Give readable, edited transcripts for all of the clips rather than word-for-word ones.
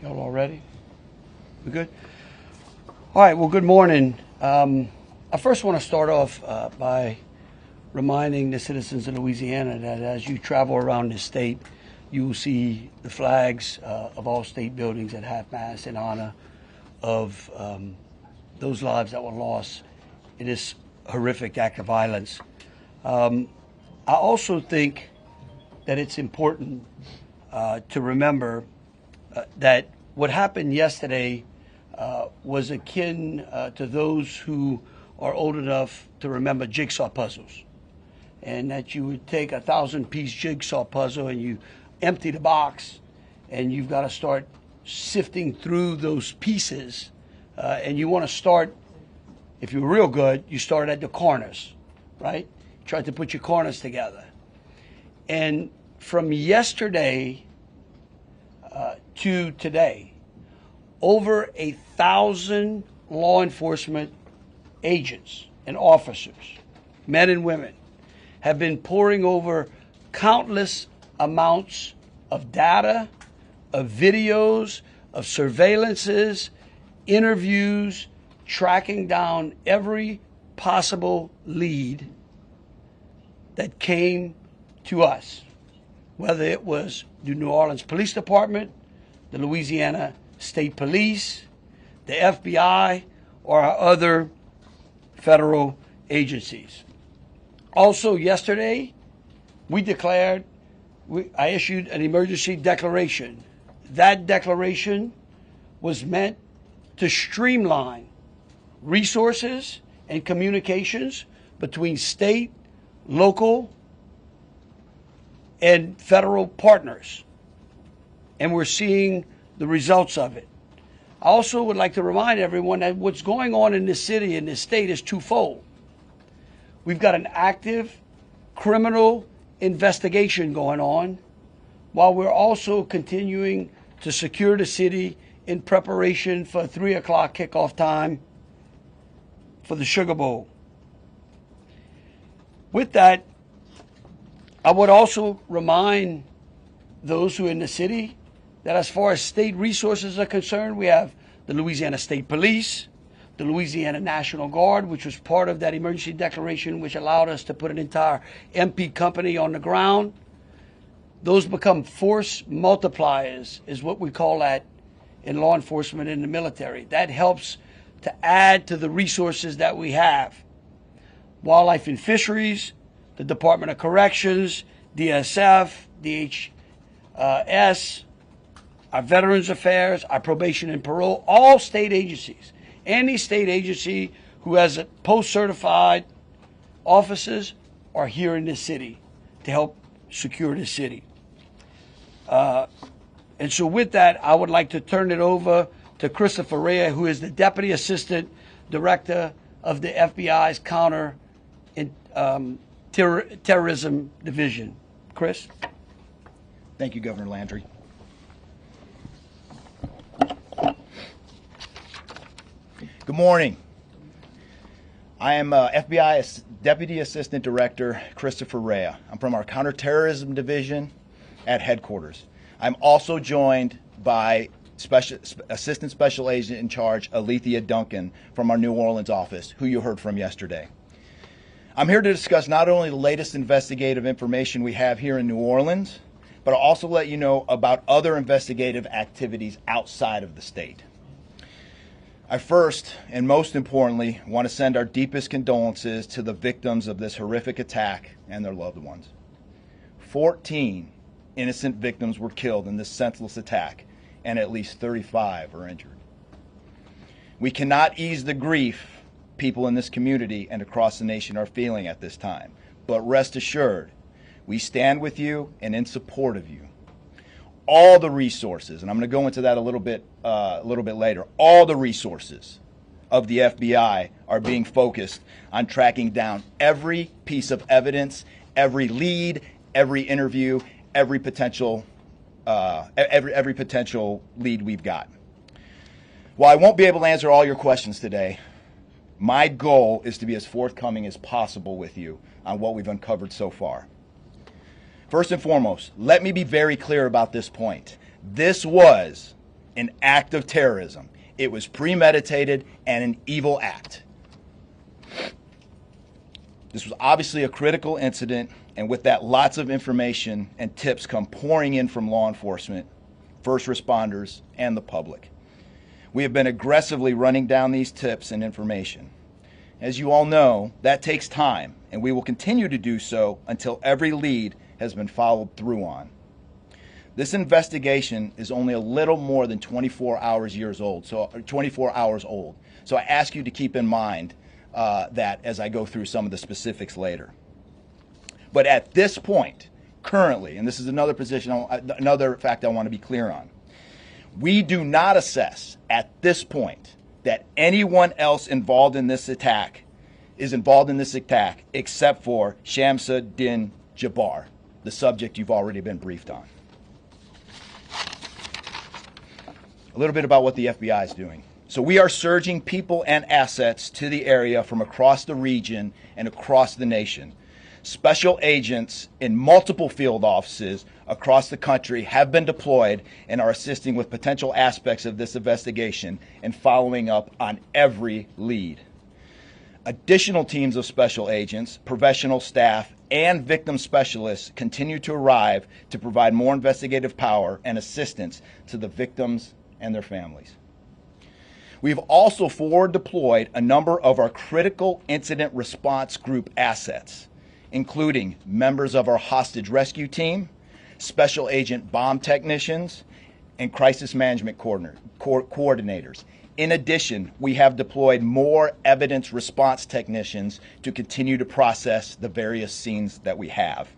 Y'all all ready? We good? All right, well, good morning. I first want to start off by reminding the citizens of Louisiana that as you travel around this state, you will see the flags of all state buildings at half-mast in honor of those lives that were lost in this horrific act of violence. I also think that it's important to remember that what happened yesterday was akin to those who are old enough to remember jigsaw puzzles, and that you would take a 1,000-piece jigsaw puzzle and you empty the box, and you've got to start sifting through those pieces, and you want to start, if you're real good, you start at the corners, right? Try to put your corners together. And from yesterday to today, over 1,000 law enforcement agents and officers, men and women, have been poring over countless amounts of data, of videos, of surveillances, interviews, tracking down every possible lead that came to us, whether it was the New Orleans Police Department, the Louisiana State Police, the FBI, or our other federal agencies. Also, yesterday, I issued an emergency declaration. That declaration was meant to streamline resources and communications between state, local, and federal partners. And we're seeing the results of it. I also would like to remind everyone that what's going on in this city and this state is twofold. We've got an active criminal investigation going on, while we're also continuing to secure the city in preparation for 3 o'clock kickoff time for the Sugar Bowl. With that, I would also remind those who are in the city that as far as state resources are concerned, we have the Louisiana State Police, the Louisiana National Guard, which was part of that emergency declaration, which allowed us to put an entire MP company on the ground. Those become force multipliers, is what we call that in law enforcement and the military. That helps to add to the resources that we have. Wildlife and Fisheries, the Department of Corrections, DSF, DHS, our Veterans Affairs, our Probation and Parole, all state agencies. Any state agency who has post-certified officers are here in this city to help secure the city. And so with that, I would like to turn it over to Christopher Rea, who is the Deputy Assistant Director of the FBI's Counter Terrorism Division. Chris? Thank you, Governor Landry. Good morning. I am FBI Deputy Assistant Director Christopher Rea. I'm from our Counterterrorism Division at headquarters. I'm also joined by Assistant Special Agent in Charge Alethea Duncan from our New Orleans office, who you heard from yesterday. I'm here to discuss not only the latest investigative information we have here in New Orleans, but I'll also let you know about other investigative activities outside of the state. I first, and most importantly, want to send our deepest condolences to the victims of this horrific attack and their loved ones. 14 innocent victims were killed in this senseless attack, and at least 35 are injured. We cannot ease the grief people in this community and across the nation are feeling at this time, but rest assured, we stand with you and in support of you. All the resources, and I'm going to go into that a little bit later, all the resources of the FBI are being focused on tracking down every piece of evidence, every lead, every interview, every potential lead we've got. While I won't be able to answer all your questions today, my goal is to be as forthcoming as possible with you on what we've uncovered so far. First and foremost, let me be very clear about this point. This was an act of terrorism. It was premeditated and an evil act. This was obviously a critical incident, and with that, lots of information and tips come pouring in from law enforcement, first responders, and the public. We have been aggressively running down these tips and information. As you all know, that takes time, and we will continue to do so until every lead has been followed through on. This investigation is only a little more than 24 hours old. So I ask you to keep in mind that as I go through some of the specifics later. But at this point, currently, and this is another fact I want to be clear on, we do not assess at this point that anyone else involved in this attack except for Shamsa Din Jabbar, the subject you've already been briefed on. A little bit about what the FBI is doing. So we are surging people and assets to the area from across the region and across the nation. Special agents in multiple field offices across the country have been deployed and are assisting with potential aspects of this investigation and following up on every lead. Additional teams of special agents, professional staff, and victim specialists continue to arrive to provide more investigative power and assistance to the victims and their families. We've also forward deployed a number of our critical incident response group assets, including members of our hostage rescue team, special agent bomb technicians, and crisis management coordinators. In addition, we have deployed more evidence response technicians to continue to process the various scenes that we have.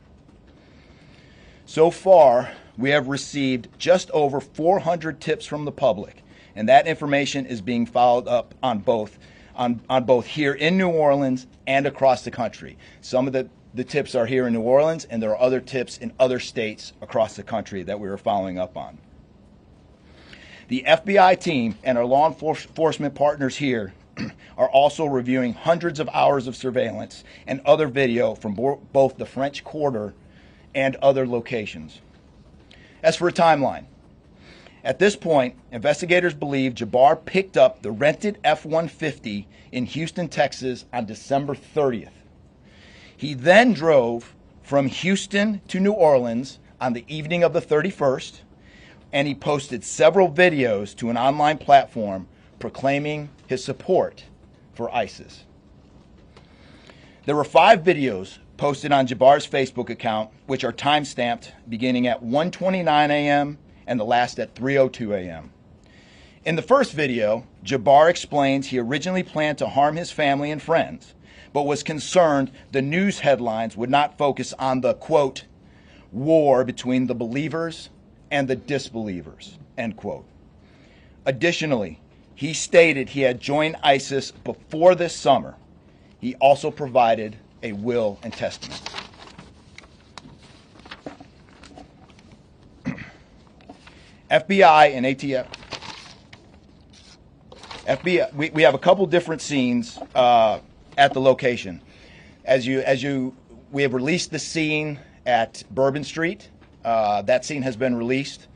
So far, we have received just over 400 tips from the public, and that information is being followed up on both here in New Orleans and across the country. Some of the tips are here in New Orleans, and there are other tips in other states across the country that we are following up on. The FBI team and our law enforcement partners here are also reviewing hundreds of hours of surveillance and other video from both the French Quarter and other locations. As for a timeline, at this point, investigators believe Jabbar picked up the rented F-150 in Houston, Texas on December 30th. He then drove from Houston to New Orleans on the evening of the 31st, and he posted several videos to an online platform proclaiming his support for ISIS. There were 5 videos posted on Jabbar's Facebook account, which are time-stamped beginning at 1:29 a.m. and the last at 3:02 a.m. In the first video, Jabbar explains he originally planned to harm his family and friends, but was concerned the news headlines would not focus on the, quote, war between the believers and the disbelievers, end quote. Additionally, he stated he had joined ISIS before this summer. He also provided a will and testament. FBI and ATF. We have a couple different scenes at the location. We have released the scene at Bourbon Street. That scene has been released.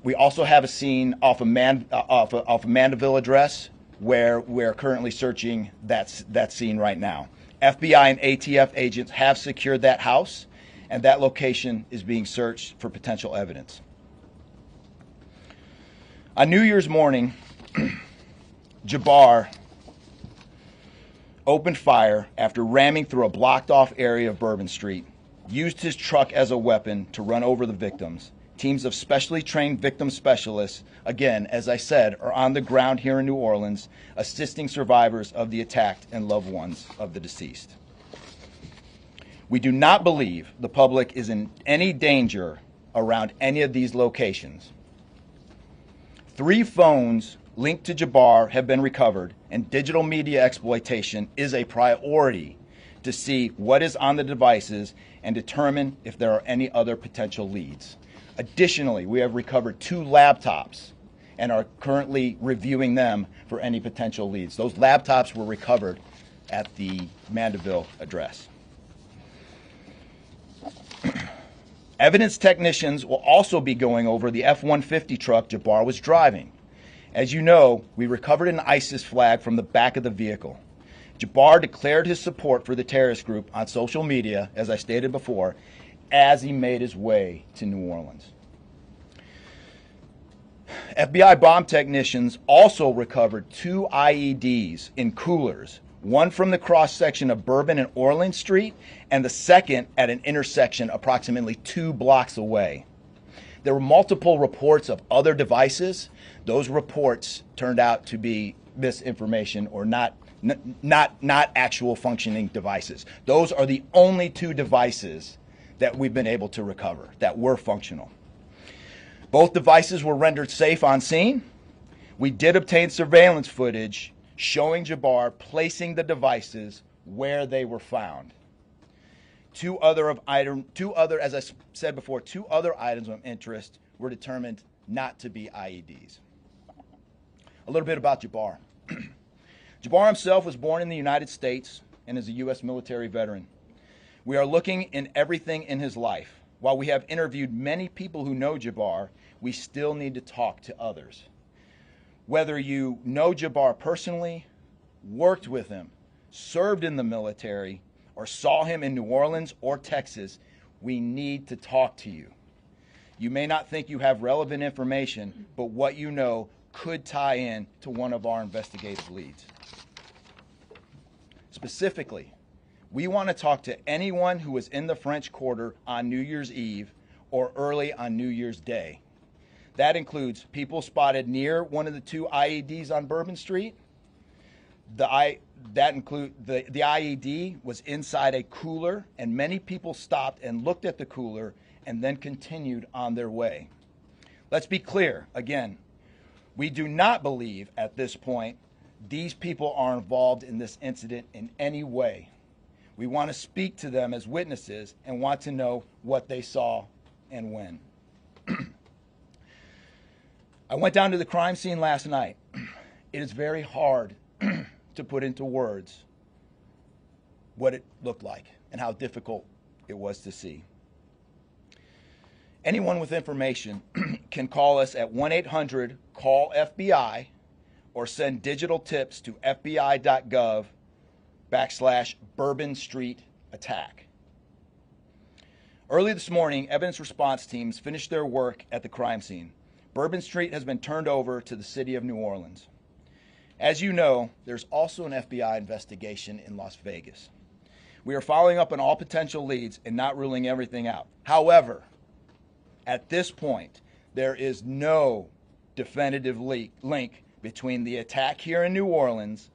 We also have a scene off of Mandeville Address where we're currently searching that scene right now. FBI and ATF agents have secured that house, and that location is being searched for potential evidence. On New Year's morning, Jabbar opened fire after ramming through a blocked-off area of Bourbon Street, used his truck as a weapon to run over the victims. Teams of specially trained victim specialists, again, as I said, are on the ground here in New Orleans, assisting survivors of the attack and loved ones of the deceased. We do not believe the public is in any danger around any of these locations. 3 phones linked to Jabbar have been recovered, and digital media exploitation is a priority to see what is on the devices and determine if there are any other potential leads. Additionally, we have recovered 2 laptops and are currently reviewing them for any potential leads. Those laptops were recovered at the Mandeville address. Evidence technicians will also be going over the F-150 truck Jabbar was driving. As you know, we recovered an ISIS flag from the back of the vehicle. Jabbar declared his support for the terrorist group on social media, as I stated before, as he made his way to New Orleans. FBI bomb technicians also recovered 2 IEDs in coolers, one from the cross-section of Bourbon and Orleans Street, and the second at an intersection approximately 2 blocks away. There were multiple reports of other devices. Those reports turned out to be misinformation or not actual functioning devices. Those are the only 2 devices that we've been able to recover that were functional. Both devices were rendered safe on scene. We did obtain surveillance footage showing Jabbar placing the devices where they were found. Two other, as I said before, 2 other items of interest were determined not to be IEDs. A little bit about Jabbar. Jabbar himself was born in the United States and is a U.S. military veteran. We are looking in everything in his life. While we have interviewed many people who know Jabbar, we still need to talk to others. Whether you know Jabbar personally, worked with him, served in the military, or saw him in New Orleans or Texas, we need to talk to you. You may not think you have relevant information, but what you know could tie in to one of our investigative leads. Specifically, we want to talk to anyone who was in the French Quarter on New Year's Eve or early on New Year's Day. That includes people spotted near one of the 2 IEDs on Bourbon Street. The IED was inside a cooler, and many people stopped and looked at the cooler and then continued on their way. Let's be clear, again, we do not believe at this point these people are involved in this incident in any way. We want to speak to them as witnesses and want to know what they saw and when. I went down to the crime scene last night. It is very hard to put into words what it looked like and how difficult it was to see. Anyone with information can call us at 1-800-CALL-FBI or send digital tips to fbi.gov/Bourbon Street attack. Early this morning, evidence response teams finished their work at the crime scene. Bourbon Street has been turned over to the city of New Orleans. As you know, there's also an FBI investigation in Las Vegas. We are following up on all potential leads and not ruling everything out. However, at this point, there is no definitive link between the attack here in New Orleans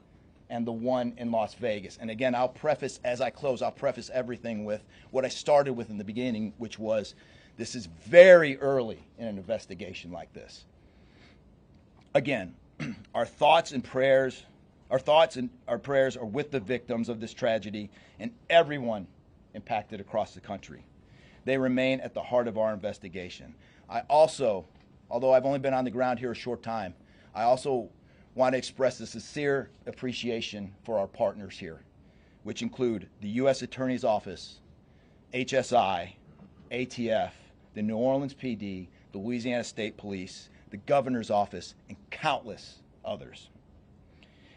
and the one in Las Vegas. And again, I'll preface, as I close, I'll preface everything with what I started with in the beginning, which was this is very early in an investigation like this. Again, our thoughts and prayers are with the victims of this tragedy and everyone impacted across the country. They remain at the heart of our investigation. I also, although I've only been on the ground here a short time, I also want to express a sincere appreciation for our partners here, which include the U.S. Attorney's Office, HSI, ATF, the New Orleans PD, the Louisiana State Police, the Governor's Office, and countless others.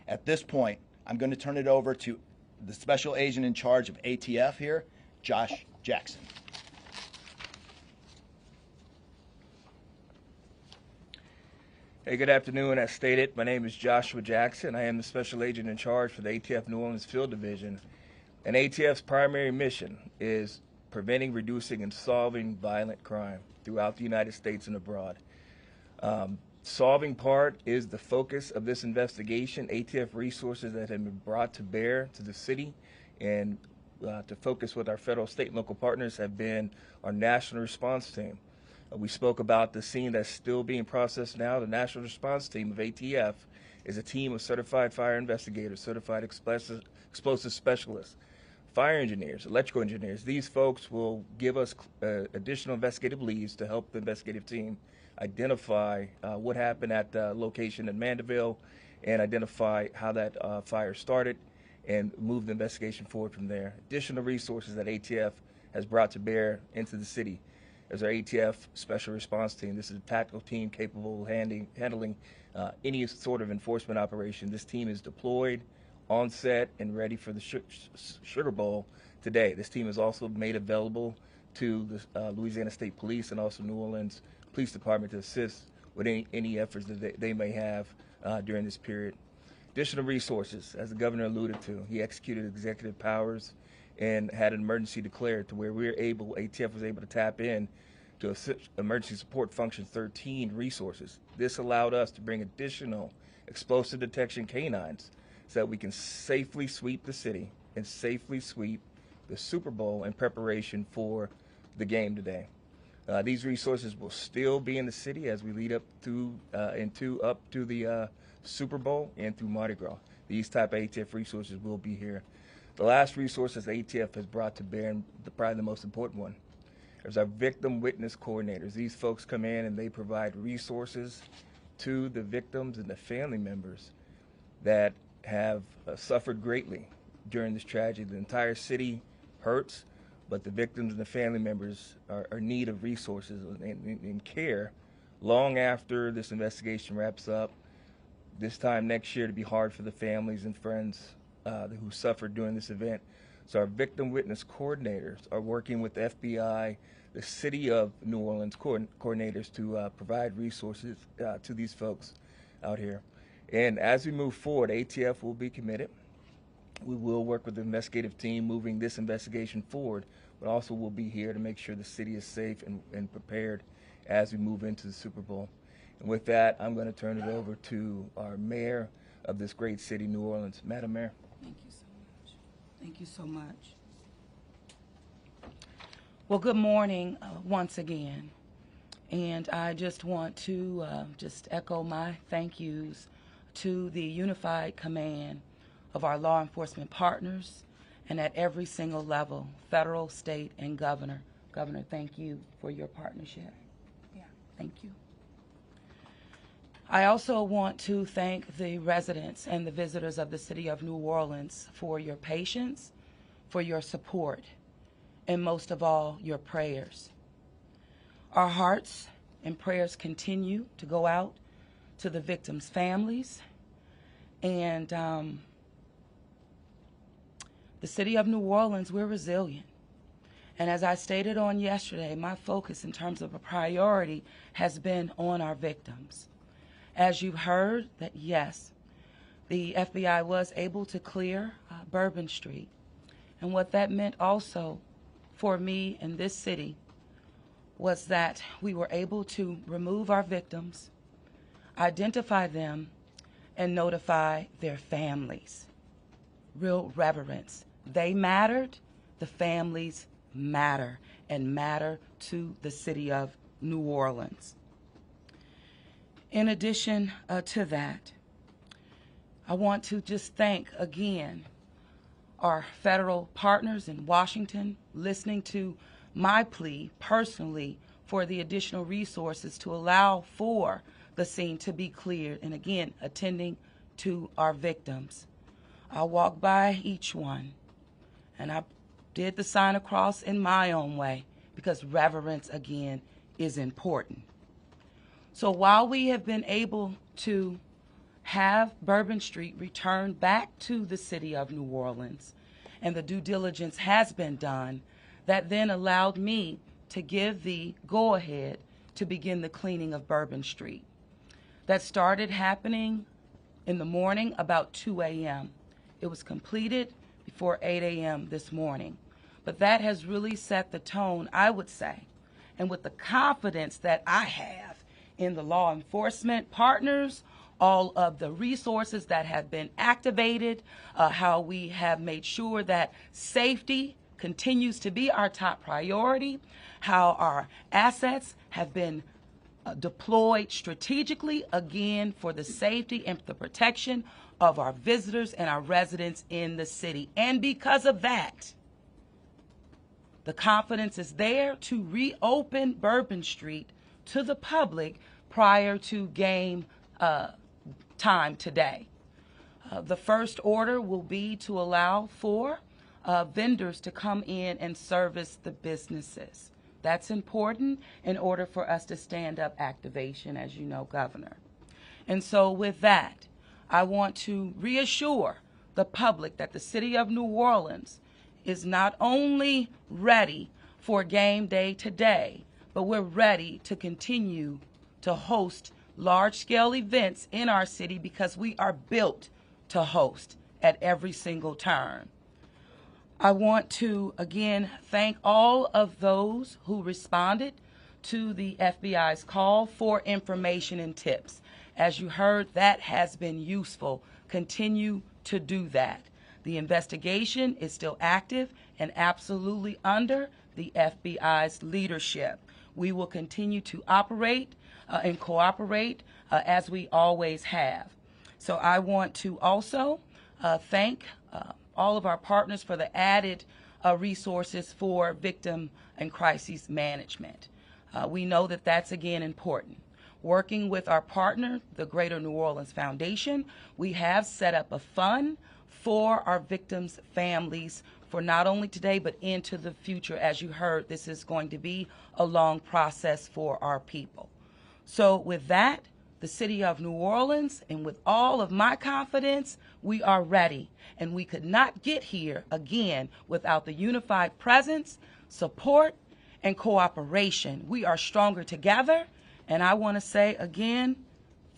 At this point, I'm going to turn it over to the Special Agent in charge of ATF here, Josh Jackson. Hey, good afternoon. As stated, my name is Joshua Jackson. I am the Special Agent in charge for the ATF New Orleans Field Division. And ATF's primary mission is preventing, reducing, and solving violent crime throughout the United States and abroad. Solving part is the focus of this investigation. ATF resources that have been brought to bear to the city and to focus with our federal, state, and local partners have been our national response team. We spoke about the scene that's still being processed now. The national response team of ATF is a team of certified fire investigators, certified explosive specialists, fire engineers, electrical engineers. These folks will give us additional investigative leads to help the investigative team identify what happened at the location in Mandeville and identify how that fire started and move the investigation forward from there. Additional resources that ATF has brought to bear into the city is our ATF Special Response Team. This is a tactical team capable of handling any sort of enforcement operation. This team is deployed, on set, and ready for the Sugar Bowl today. This team is also made available to the Louisiana State Police and also New Orleans Police Department to assist with any efforts that they may have during this period. Additional resources, as the governor alluded to, he executed executive powers and had an emergency declared to where ATF was able to tap in to Emergency Support Function 13 resources. This allowed us to bring additional explosive detection canines so that we can safely sweep the city and safely sweep the Super Bowl in preparation for the game today. These resources will still be in the city as we lead up to the Super Bowl and through Mardi Gras. These type of ATF resources will be here. The last resources ATF has brought to bear, and probably the most important one, is our victim witness coordinators. These folks come in and they provide resources to the victims and the family members that have suffered greatly during this tragedy. The entire city hurts, but the victims and the family members are in need of resources and care long after this investigation wraps up. This time next year to be hard for the families and friends who suffered during this event. So our victim witness coordinators are working with the FBI, the City of New Orleans coordinators to provide resources to these folks out here. And as we move forward, ATF will be committed. We will work with the investigative team moving this investigation forward, but also we'll be here to make sure the city is safe and prepared as we move into the Super Bowl. And with that, I'm going to turn it over to our mayor of this great city, New Orleans. Madam Mayor. Thank you so much. Thank you so much. Well, good morning once again. And I just want to just echo my thank yous to the unified command of our law enforcement partners and at every single level, federal, state, and governor. Governor, thank you for your partnership. Yeah, thank you. I also want to thank the residents and the visitors of the city of New Orleans for your patience, for your support, and most of all, your prayers. Our hearts and prayers continue to go out to the victims' families, and the city of New Orleans, we're resilient. And as I stated on yesterday, my focus in terms of a priority has been on our victims. As you've heard, that yes, the FBI was able to clear Bourbon Street. And what that meant also for me in this city was that we were able to remove our victims, identify them, and notify their families. Real reverence. They mattered, the families matter, and matter to the city of New Orleans. In addition to that, I want to just thank again our federal partners in Washington, listening to my plea personally for the additional resources to allow for the scene to be cleared, and again, attending to our victims. I walked by each one, and I did the sign of cross in my own way, because reverence, again, is important. So while we have been able to have Bourbon Street returned back to the city of New Orleans, and the due diligence has been done, that then allowed me to give the go-ahead to begin the cleaning of Bourbon Street. That started happening in the morning about 2 a.m. It was completed before 8 a.m. this morning. But that has really set the tone, I would say, and with the confidence that I have in the law enforcement partners, all of the resources that have been activated, how we have made sure that safety continues to be our top priority, how our assets have been deployed strategically, again, for the safety and the protection of our visitors and our residents in the city. And because of that, the confidence is there to reopen Bourbon Street to the public prior to game time today. The first order will be to allow for vendors to come in and service the businesses. That's important in order for us to stand up activation, as you know, Governor. And so with that, I want to reassure the public that the city of New Orleans is not only ready for game day today, but we're ready to continue to host large-scale events in our city because we are built to host at every single turn. I want to, again, thank all of those who responded to the FBI's call for information and tips. As you heard, that has been useful. Continue to do that. The investigation is still active and absolutely under the FBI's leadership. We will continue to operate and cooperate as we always have. So I want to also thank all of our partners for the added resources for victim and crisis management. We know that that's, again, important. Working with our partner, the Greater New Orleans Foundation, we have set up a fund for our victims' families for not only today but into the future. As you heard, this is going to be a long process for our people. So with that, the city of New Orleans, and with all of my confidence, we are ready. And we could not get here again without the unified presence, support, and cooperation. We are stronger together. And I want to say again,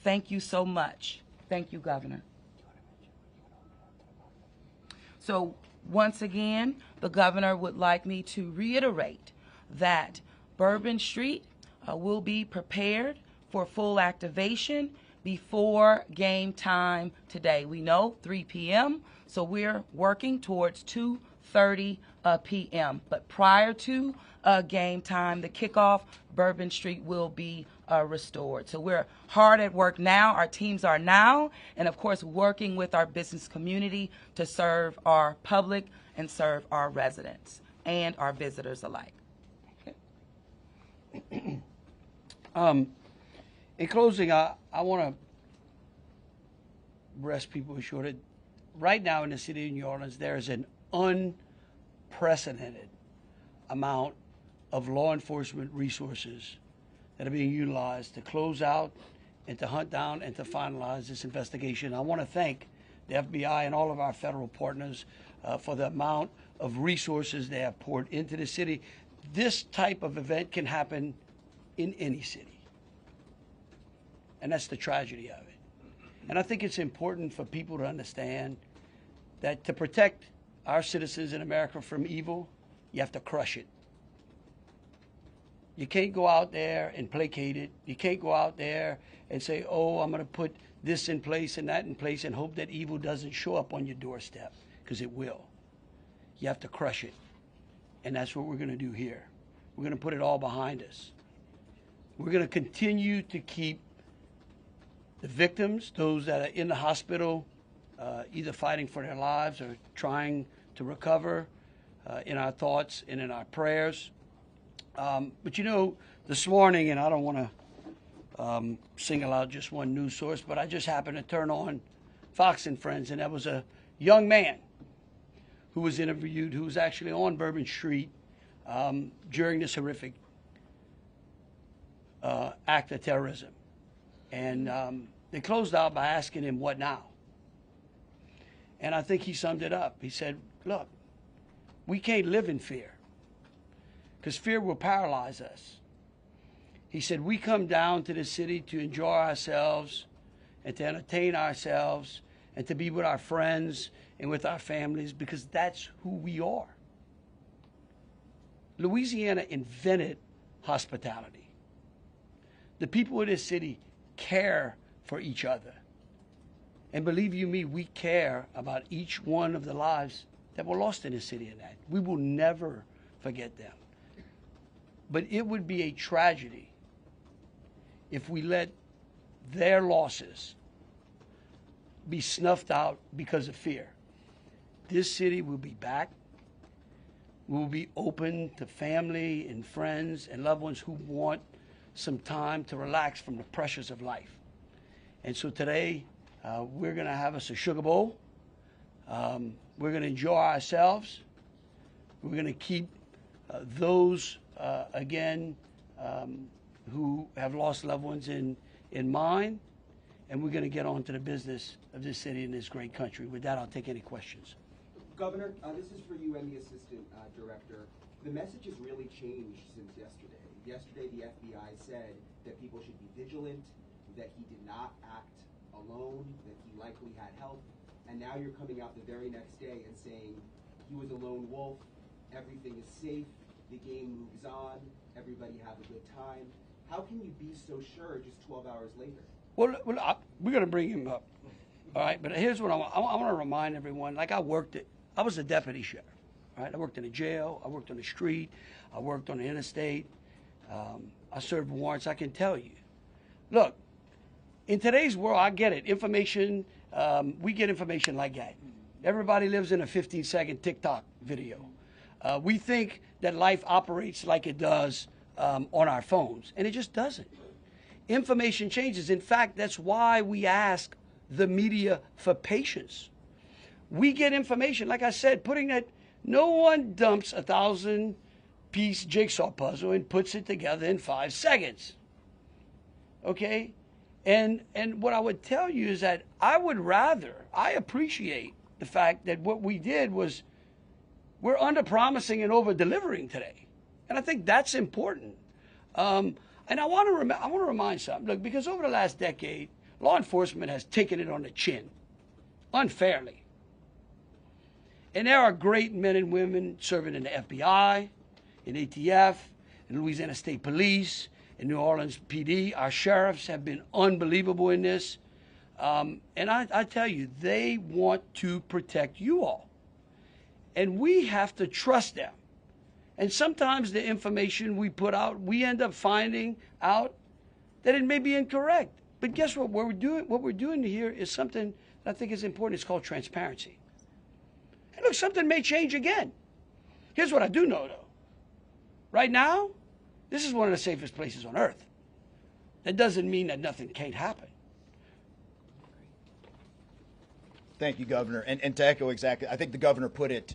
thank you so much. Thank you, Governor. So once again, the governor would like me to reiterate that Bourbon Street will be prepared for full activation before game time today. We know 3 p.m., so we're working towards 2:30 p.m. But prior to game time, the kickoff, Bourbon Street will be restored. So we're hard at work now. Our teams are now, and of course, working with our business community to serve our public and serve our residents and our visitors alike. Okay. In closing, I want to rest people assured that right now in the city of New Orleans, there is an unprecedented amount of law enforcement resources that are being utilized to close out and to hunt down and to finalize this investigation. I want to thank the FBI and all of our federal partners for the amount of resources they have poured into the city. This type of event can happen in any city. And that's the tragedy of it. And I think it's important for people to understand that to protect our citizens in America from evil, you have to crush it. You can't go out there and placate it. You can't go out there and say, oh, I'm going to put this in place and that in place and hope that evil doesn't show up on your doorstep, because it will. You have to crush it. And that's what we're going to do here. We're going to put it all behind us. We're going to continue to keep the victims, those that are in the hospital, either fighting for their lives or trying to recover, in our thoughts and in our prayers. But you know, this morning, and I don't want to single out just one news source, but I just happened to turn on Fox and Friends, and there was a young man who was interviewed who was actually on Bourbon Street during this horrific act of terrorism. And they closed out by asking him, what now? And I think he summed it up. He said, look, we can't live in fear, because fear will paralyze us. He said, we come down to the city to enjoy ourselves and to entertain ourselves and to be with our friends and with our families, because that's who we are. Louisiana invented hospitality. The people of this city care for each other. And believe you me, we care about each one of the lives that were lost in this city and that. We will never forget them. But it would be a tragedy if we let their losses be snuffed out because of fear. This city will be back. We will be open to family and friends and loved ones who want some time to relax from the pressures of life. And so today, we're going to have us a sugar bowl. We're going to enjoy ourselves. We're going to keep those again, who have lost loved ones in mine, and we're going to get on to the business of this city and this great country. With that, I'll take any questions. Governor, this is for you and the assistant director. The message has really changed since yesterday. Yesterday, the FBI said that people should be vigilant, that he did not act alone, that he likely had help, and now you're coming out the very next day and saying he was a lone wolf, everything is safe, the game moves on, everybody have a good time. How can you be so sure just 12 hours later? Well, we're going to bring him up, all right? But here's what I want to remind everyone. Like I was a deputy sheriff, right? I worked in a jail. I worked on the street. I worked on the interstate. I served warrants. I can tell you. Look, in today's world, I get it. Information, we get information like that. Everybody lives in a 15-second TikTok video. We think that life operates like it does on our phones, and it just doesn't. Information changes. In fact, that's why we ask the media for patience. We get information, like I said, no one dumps a 1,000-piece jigsaw puzzle and puts it together in 5 seconds. Okay? And what I would tell you is that I appreciate the fact that what we did was we're under-promising and over-delivering today. And I think that's important. And I want to remind something. Look, because over the last decade, law enforcement has taken it on the chin, unfairly. And there are great men and women serving in the FBI, in ATF, in Louisiana State Police, in New Orleans PD. Our sheriffs have been unbelievable in this. And I tell you, they want to protect you all. And we have to trust them. And sometimes the information we put out, we end up finding out that it may be incorrect. But guess what? What we're doing here is something that I think is important. It's called transparency. And look, something may change again. Here's what I do know, though. Right now, this is one of the safest places on earth. That doesn't mean that nothing can't happen. Thank you, Governor. And to echo exactly, I think the governor put it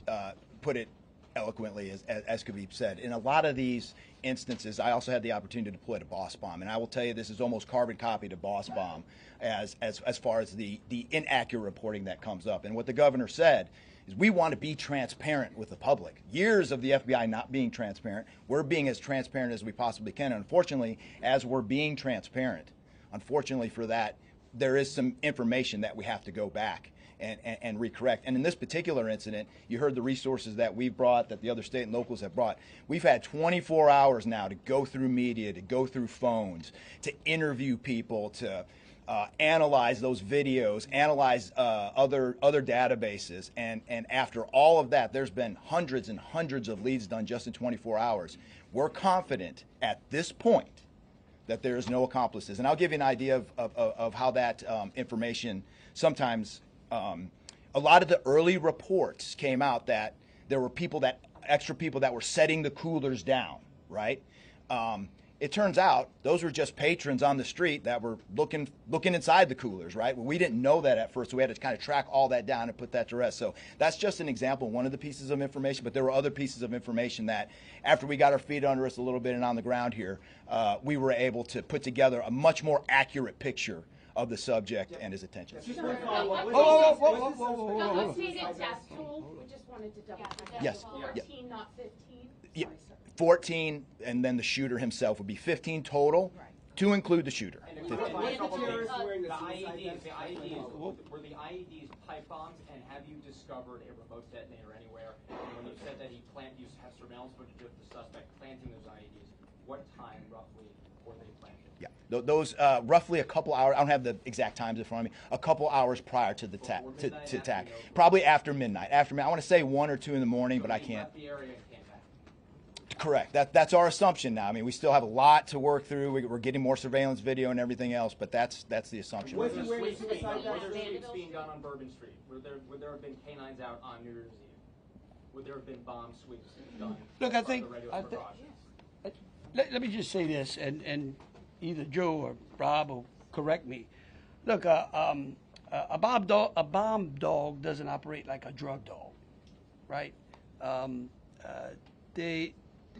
eloquently, as could be said. In a lot of these instances, I also had the opportunity to deploy to Boss Bomb, and I will tell you this is almost carbon copy to Boss Bomb as far as the inaccurate reporting that comes up. And what the governor said is we want to be transparent with the public. Years of the FBI not being transparent, we're being as transparent as we possibly can. And unfortunately, as we're being transparent, unfortunately for that, there is some information that we have to go back and recorrect. And in this particular incident, you heard the resources that we've brought, that the other state and locals have brought. We've had 24 hours now to go through media, to go through phones, to interview people, to analyze those videos, analyze other databases. And after all of that, there's been hundreds and hundreds of leads done just in 24 hours. We're confident at this point that there is no accomplices. And I'll give you an idea of how that information sometimes, a lot of the early reports came out that there were extra people that were setting the coolers down, right? It turns out those were just patrons on the street that were looking inside the coolers, right? Well, we didn't know that at first, so we had to kind of track all that down and put that to rest. So that's just an example, one of the pieces of information, but there were other pieces of information that after we got our feet under us a little bit and on the ground here, we were able to put together a much more accurate picture of the subject and his attention. Just one follow-up. Was he a death tool? We just wanted to double check. Yes. 14, not 15. Yeah. Sorry, sir. 14, and then the shooter himself would be 15 total, to include the shooter. And 15. the IEDs, were the IEDs pipe bombs, and have you discovered a remote detonator anywhere? And when you said that you have surveillance footage of the suspect planting those IEDs, what time roughly were they planted? Yeah, those roughly a couple hours. I don't have the exact times in front of me. A couple hours prior to the attack, probably after midnight. After midnight, I want to say 1 or 2 in the morning, but I can't. Left the area and came back. Correct. That's our assumption now. I mean, we still have a lot to work through. We're getting more surveillance video and everything else, but that's the assumption. Was he wearing a suicide Were there vest? sweeps being done on Bourbon Street? Would there have been canines out on New Year's Eve? Would there have been bomb sweeps done? Look, I think- The regular I think- precautions? Let me just say this, and either Joe or Rob will correct me. Look, a bomb dog doesn't operate like a drug dog, right?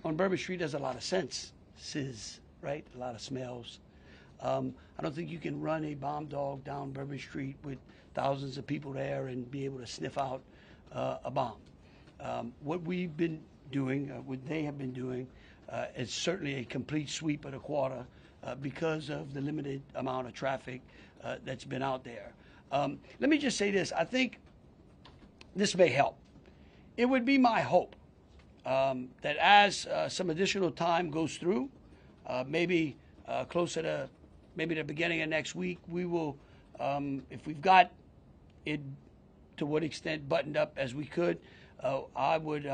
on Bourbon Street, there's a lot of senses, right? A lot of smells. I don't think you can run a bomb dog down Bourbon Street with thousands of people there and be able to sniff out a bomb. What we've been doing, what they have been doing, is certainly a complete sweep of the quarter because of the limited amount of traffic that's been out there. Let me just say this. I think this may help. It would be my hope that as some additional time goes through, maybe closer to maybe the beginning of next week, we will, if we've got it to what extent buttoned up as we could, I would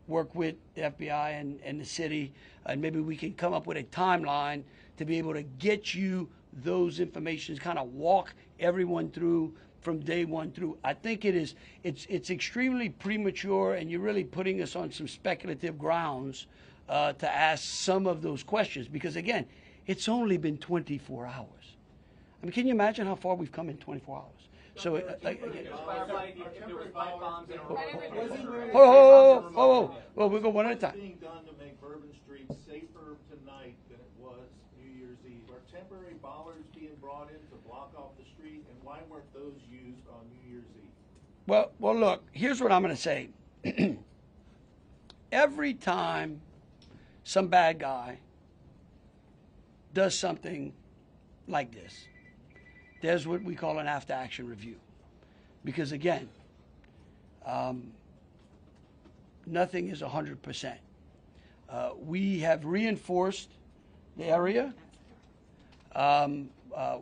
work with the FBI and the city, and maybe we can come up with a timeline to be able to get you those informations, kind of walk everyone through from day one through. I think it's extremely premature, and you're really putting us on some speculative grounds to ask some of those questions, because again, it's only been 24 hours. I mean, can you imagine how far we've come in 24 hours? So, well, we'll go one at a time. Being done to make Bourbon Street safer tonight than it was New Year's Eve? Are temporary bollards being brought in to block off the street, and why weren't those used on New Year's Eve? Well, look, here's what I'm going to say. Every time some bad guy does something like this, there's what we call an after-action review. Because again, nothing is 100%. We have reinforced the area.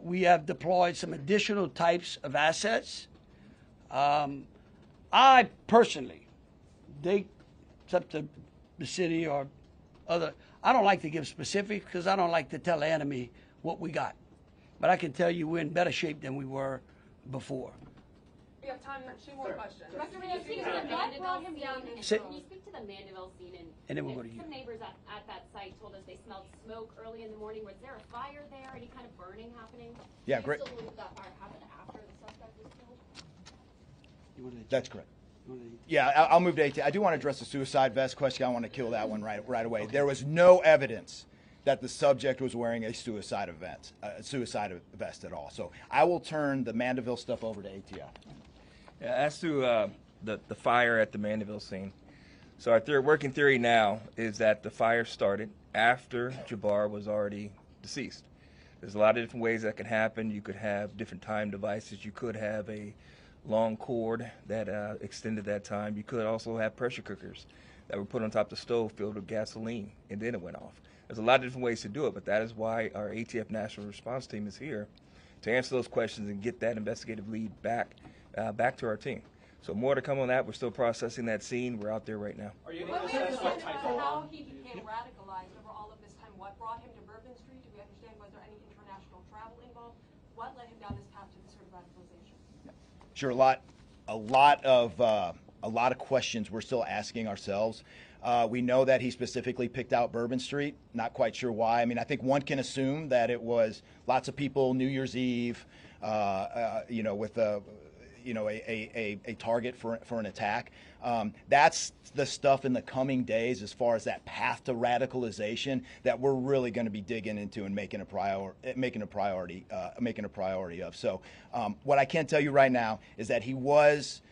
We have deployed some additional types of assets. I personally, it's up to the city or other, I don't like to give specifics because I don't like to tell the enemy what we got. But I can tell you we're in better shape than we were before. We have time for 2 more questions. Director, can you speak to the Mandeville scene? Say- Can you speak to the Mandeville scene? And then we'll go to you. Some neighbors at that site told us they smelled smoke early in the morning. Was there a fire there? Any kind of burning happening? Yeah, Do great. you still believe that fire happened after the suspect was killed? That's correct. Yeah, I'll move to 18. I do want to address the suicide vest question. I want to kill that one right away. Okay. There was no evidence that the subject was wearing a suicide vest at all. So I will turn the Mandeville stuff over to ATF. Yeah, as to the fire at the Mandeville scene, so our working theory now is that the fire started after Jabbar was already deceased. There's a lot of different ways that can happen. You could have different time devices. You could have a long cord that extended that time. You could also have pressure cookers that were put on top of the stove filled with gasoline, and then it went off. There's a lot of different ways to do it, but that is why our ATF National Response Team is here to answer those questions and get that investigative lead back to our team. So more to come on that. We're still processing that scene. We're out there right now. Are you able to understand suspect how he became radicalized over all of this time? What brought him to Bourbon Street? Do we understand? Was there any international travel involved? What led him down this path to this sort of radicalization? Sure, a lot of questions we're still asking ourselves. We know that he specifically picked out Bourbon Street. Not quite sure why. I mean, I think one can assume that it was lots of people New Year's Eve, with a target for an attack. That's the stuff in the coming days as far as that path to radicalization that we're really going to be digging into and making a priority of. So what I can tell you right now is that he was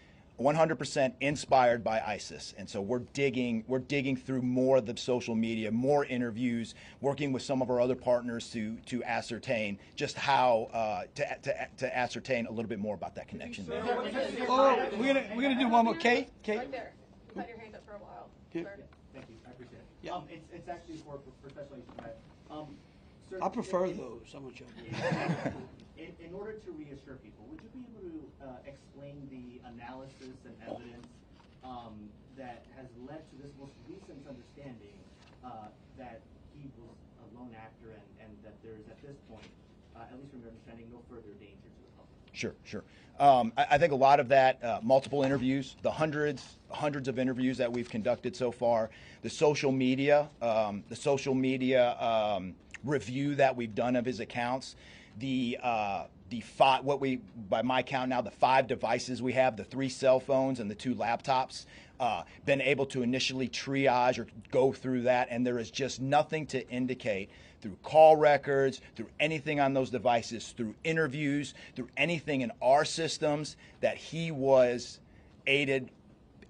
100% inspired by ISIS, and so we're digging through more of the social media, more interviews, working with some of our other partners to ascertain just how to ascertain a little bit more about that connection. Oh, we're gonna do one more. Kate. Right there. You've had your hand up for a while. Okay. Sir. Thank you, I appreciate it. Yeah. It's actually for Special Agent Matt. Sir, I prefer those. I'm gonna joke. In order to reassure people, would you be able to explain the analysis and evidence that has led to this most recent understanding that he was a lone actor and that there is at this point, at least from your understanding, no further danger to the public? Sure. I think a lot of that, multiple interviews, the hundreds of interviews that we've conducted so far, the social media review that we've done of his accounts, by my count now, the 5 devices we have, the 3 cell phones and the 2 laptops, been able to initially triage or go through that, and there is just nothing to indicate through call records, through anything on those devices, through interviews, through anything in our systems that he was aided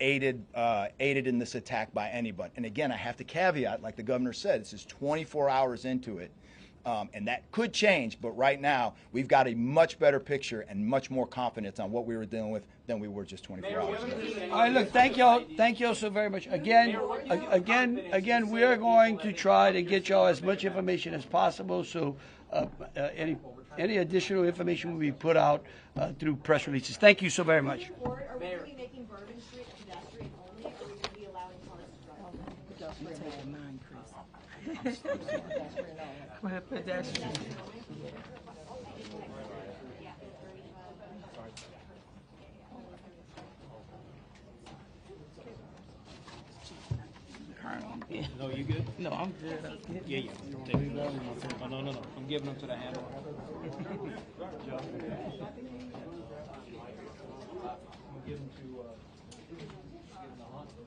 in this attack by anybody. And again, I have to caveat, like the governor said, this is 24 hours into it. And that could change, but right now we've got a much better picture and much more confidence on what we were dealing with than we were just 24 hours ago. All right, look, thank y'all so very much. Again, we are going to try to get y'all as much information as possible. So any additional information will be put out through press releases. Thank you so very much. Are we going to be making Bourbon Street a pedestrian only, or are we going to be allowing cars to drive? Pedestrian. No, you good? No, I'm good. Yeah. Take it. Oh, no. I'm giving them to the handler.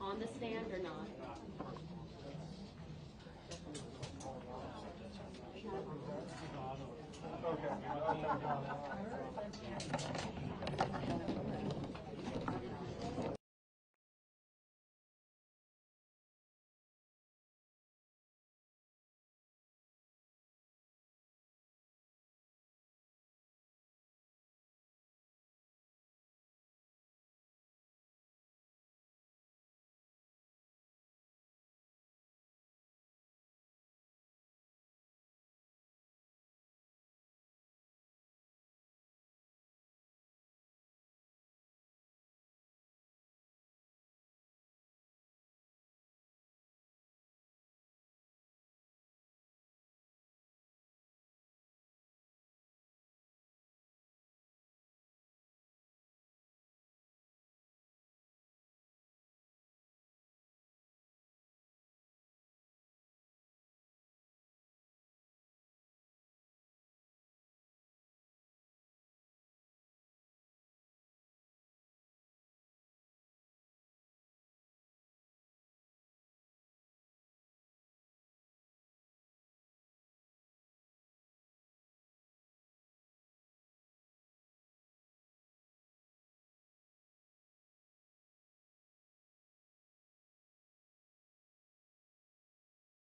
On the stand or not?